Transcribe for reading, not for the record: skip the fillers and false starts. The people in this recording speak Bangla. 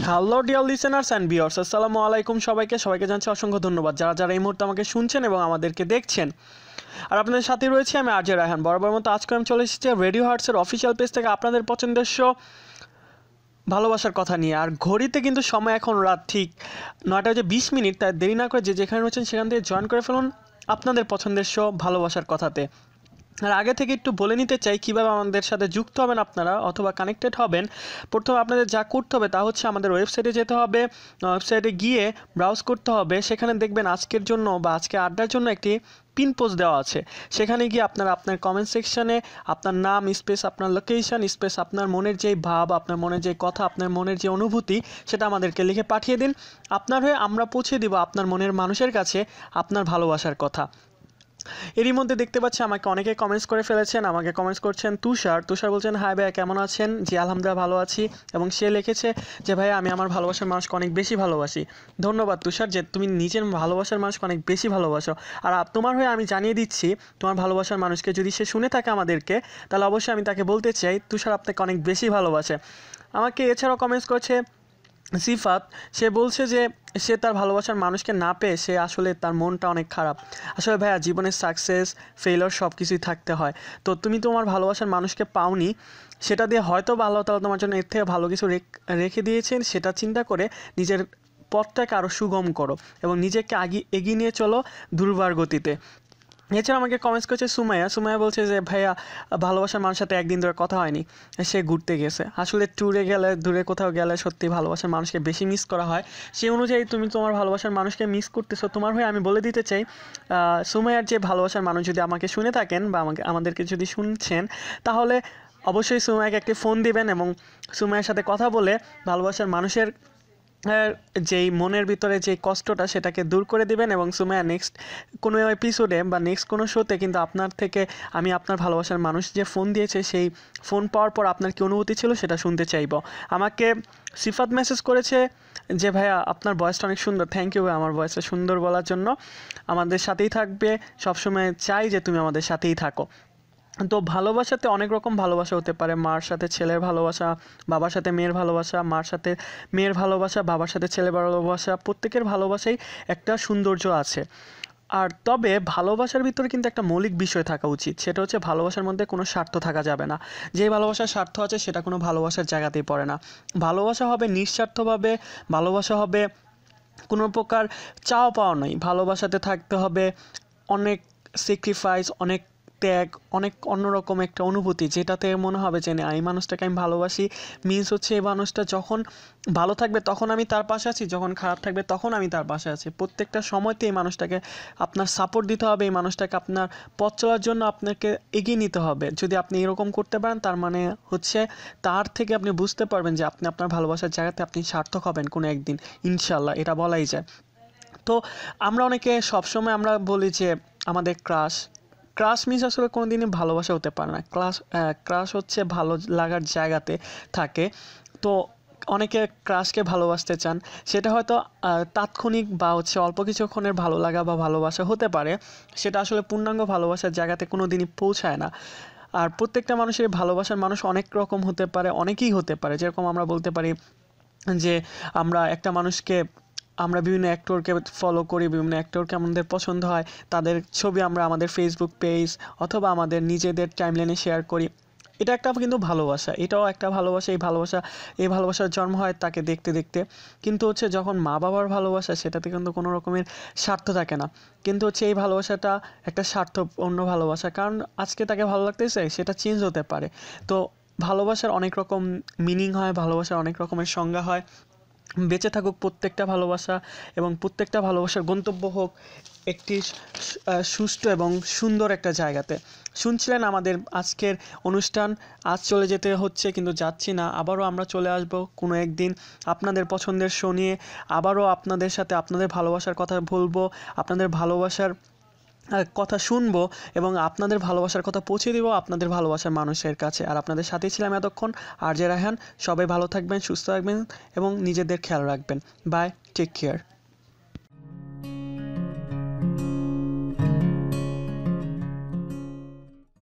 Hello dear listeners and viewers, আসসালামু আলাইকুম সবাইকে জানাচ্ছি অসংখ্য ধন্যবাদ যারা এই মুহূর্তে আমাকে শুনছেন এবং আমাদেরকে দেখছেন। আর আপনাদের সাথে রয়েছে আমি আরজে রায়হান। বরাবর মতো আজকে আমি চলে এসেছি রেডিও হার্টসের অফিসিয়াল পেজ থেকে আপনাদের পছন্দের শো ভালোবাসার কথা নিয়ে। আর ঘড়িতে কিন্তু সময় এখন রাত ঠিক 9:20, তাই দেরি না করে যেখানে রয়েছেন সেখান থেকে জয়েন করে ফেলুন আপনাদের পছন্দের শো ভালোবাসার কথাতে। আর আগে থেকে একটু বলে নিতে চাই কীভাবে আমাদের সাথে যুক্ত হবেন আপনারা অথবা কানেক্টেড হবেন। প্রথমে আপনাদের যা করতে হবে তা হচ্ছে আমাদের ওয়েবসাইটে যেতে হবে। ওয়েবসাইটে গিয়ে ব্রাউজ করতে হবে, সেখানে দেখবেন আজকের জন্য বা আজকে আড্ডার জন্য একটি পিন পোস্ট দেওয়া আছে। সেখানে গিয়ে আপনারা আপনার কমেন্ট সেকশানে আপনার নাম স্পেস আপনার লোকেশন স্পেস আপনার মনের যেই ভাব, আপনার মনের যে কথা, আপনার মনের যে অনুভূতি সেটা আমাদেরকে লিখে পাঠিয়ে দিন। আপনার হয়ে আমরা পৌঁছে দিব আপনার মনের মানুষের কাছে আপনার ভালোবাসার কথা। এরই মধ্যে দেখতে পাচ্ছি আমাকে অনেকে কমেন্টস করে ফেলেছেন। আমাকে কমেন্টস করছেন তুষার বলছেন, হাই ভাইয়া কেমন আছেন? জি আলহামদুলিল্লাহ ভালো আছি। এবং সে লিখেছে যে ভাইয়া আমি আমার ভালোবাসার মানুষকে অনেক বেশি ভালোবাসি। ধন্যবাদ তুষার, যে তুমি নিজের ভালোবাসার মানুষকে অনেক বেশি ভালোবাসো। আর তোমার হয়ে আমি জানিয়ে দিচ্ছি তোমার ভালোবাসার মানুষকে যদি সে শুনে থাকে আমাদেরকে, তাহলে অবশ্যই আমি তাকে বলতে চাই তুষার আপনাকে অনেক বেশি ভালোবাসে। আমাকে এছাড়াও কমেন্টস করেছে সিফাত। সে বলছে যে সে তার ভালোবাসার মানুষকে না পেয়ে সে আসলে তার মনটা অনেক খারাপ। আসলে ভাইয়া জীবনের সাকসেস ফেইলিওর সব কিছুই থাকতে হয়। তো তুমি তোমার ভালোবাসার মানুষকে পাওনি, সেটা দিয়ে হয়তো আল্লাহ তাআলা তোমার জন্য এর থেকে ভালো কিছু রেখে দিয়েছেন। সেটা চিন্তা করে নিজের পথটাকে আরও সুগম করো এবং নিজেকে এগিয়ে নিয়ে চলো দুর্বার গতিতে। এছাড়া আমাকে কমেন্টস করেছে সুমাইয়া বলছে যে ভাইয়া ভালোবাসার মানুষের সাথে একদিন ধরে কথা হয়নি, সে ঘুরতে গেছে। আসলে ট্যুরে গেলে দূরে কোথাও গেলে সত্যি ভালোবাসার মানুষকে বেশি মিস করা হয়। সেই অনুযায়ী তুমি তোমার ভালোবাসার মানুষকে মিস করতেছো। তোমার হয়ে আমি বলে দিতে চাই সুমাইয়ার যে ভালোবাসার মানুষ যদি আমাকে শুনে থাকেন বা আমাদেরকে যদি শুনছেন, তাহলে অবশ্যই সুমাইয়াকে একটি ফোন দিবেন এবং সুমাইয়ার সাথে কথা বলে ভালোবাসার মানুষের যেই মনের ভিতরে যে কষ্টটা সেটাকে দূর করে দিবেন। এবং সুমাইয়া নেক্সট কোনো এপিসোডে বা নেক্সট কোনো শোতে কিন্তু আপনার থেকে আমি আপনার ভালোবাসার মানুষ যে ফোন দিয়েছে সেই ফোন পাওয়ার পর আপনার কী অনুভূতি ছিল সেটা শুনতে চাইব। আমাকে সিফাত মেসেজ করেছে যে ভাইয়া আপনার ভয়েসটা অনেক সুন্দর। থ্যাংক ইউ ভাই আমার ভয়েসটা সুন্দর বলার জন্য। আমাদের সাথেই থাকবে, সবসময় চাই যে তুমি আমাদের সাথেই থাকো। তো ভালোবাসাতে অনেক রকম ভালোবাসা হতে পারে। মার সাথে ছেলের ভালোবাসা, বাবার সাথে মেয়ের ভালোবাসা, মার সাথে মেয়ের ভালোবাসা, বাবার সাথে ছেলের ভালোবাসা। প্রত্যেকের ভালোবাসাই একটা সৌন্দর্য আছে। আর তবে ভালোবাসার ভিতরে কিন্তু একটা মৌলিক বিষয় থাকা উচিত, সেটা হচ্ছে ভালোবাসার মধ্যে কোনো স্বার্থ থাকা যাবে না। যেই ভালোবাসার স্বার্থ আছে সেটা কোনো ভালোবাসার জায়গাতেই পড়ে না। ভালোবাসা হবে নিঃস্বার্থভাবে, ভালোবাসা হবে কোনো প্রকার চাওয়া পাওয়া নয়। ভালোবাসাতে থাকতে হবে অনেক স্যাক্রিফাইস, অনেক ত্যাগ, অনেক অন্যরকম একটা অনুভূতি, যেটাতে মনে হবে যে এই মানুষটাকে আমি ভালোবাসি। মিন্স হচ্ছে এই মানুষটা যখন ভালো থাকবে তখন আমি তার পাশে আছি, যখন খারাপ থাকবে তখন আমি তার পাশে আছি। প্রত্যেকটা সময়তে এই মানুষটাকে আপনার সাপোর্ট দিতে হবে, এই মানুষটাকে আপনার পথ চলার জন্য আপনাকে এগিয়ে নিতে হবে। যদি আপনি এরকম করতে পারেন তার মানে হচ্ছে তার থেকে আপনি বুঝতে পারবেন যে আপনি আপনার ভালোবাসার জায়গাতে আপনি সার্থক হবেন কোনো একদিন, ইনশাল্লাহ, এটা বলাই যায়। তো আমরা অনেকে সবসময় আমরা বলি যে আমাদের ক্রাশ মিন্স আসলে কোনো দিনই ভালোবাসা হতে পারে না। ক্রাশ হচ্ছে ভালো লাগার জায়গাতে থাকে। তো অনেকে ক্রাশকে ভালোবাসতে চান, সেটা হয়তো তাৎক্ষণিক বা হচ্ছে অল্প কিছুক্ষণের ভালো লাগা বা ভালোবাসা হতে পারে। সেটা আসলে পূর্ণাঙ্গ ভালোবাসার জায়গাতে কোনো দিনই পৌঁছায় না। আর প্রত্যেকটা মানুষের ভালোবাসার মানুষ অনেক রকম হতে পারে, অনেকেই হতে পারে। যেরকম আমরা বলতে পারি যে আমরা একটা মানুষকে আমরা বিভিন্ন অ্যাক্টরকে ফলো করি, বিভিন্ন অ্যাক্টরকে আমাদের পছন্দ হয়, তাদের ছবি আমরা আমাদের ফেসবুক পেজ অথবা আমাদের নিজেদের টাইমলাইনে শেয়ার করি। এটা একটা কিন্তু ভালোবাসা, এটাও একটা ভালোবাসা। এই ভালোবাসার জন্ম হয় তাকে দেখতে দেখতে। কিন্তু হচ্ছে যখন মা বাবার ভালোবাসা, সেটাতে কিন্তু কোনো রকমের স্বার্থ থাকে না। কিন্তু হচ্ছে এই ভালোবাসাটা একটা স্বার্থপূর্ণ ভালোবাসা, কারণ আজকে তাকে ভালো লাগতেছে, সেটা চেঞ্জ হতে পারে। তো ভালোবাসার অনেক রকম মিনিং হয়, ভালোবাসার অনেক রকমের সংজ্ঞা হয়। বেঁচে থাকুক প্রত্যেকটা ভালোবাসা এবং প্রত্যেকটা ভালোবাসার গন্তব্য হোক একটি সুষ্ঠু এবং সুন্দর একটা জায়গাতে। শুনছিলেন আমাদের আজকের অনুষ্ঠান। আজ চলে যেতে হচ্ছে, কিন্তু যাচ্ছি না, আবারও আমরা চলে আসব কোনো একদিন আপনাদের পছন্দের শো নিয়ে। আবারও আপনাদের সাথে আপনাদের ভালোবাসার কথা বলবো, আপনাদের ভালোবাসার কথা শুনবো এবং আপনাদের ভালোবাসার কথা পৌঁছে দিব আপনাদের ভালোবাসার মানুষের কাছে। আর আপনাদের সাথেই ছিলাম এতক্ষণ আরজে রায়হান। সবাই ভালো থাকবেন, সুস্থ থাকবেন এবং নিজেদের খেয়াল রাখবেন। Bye, take care.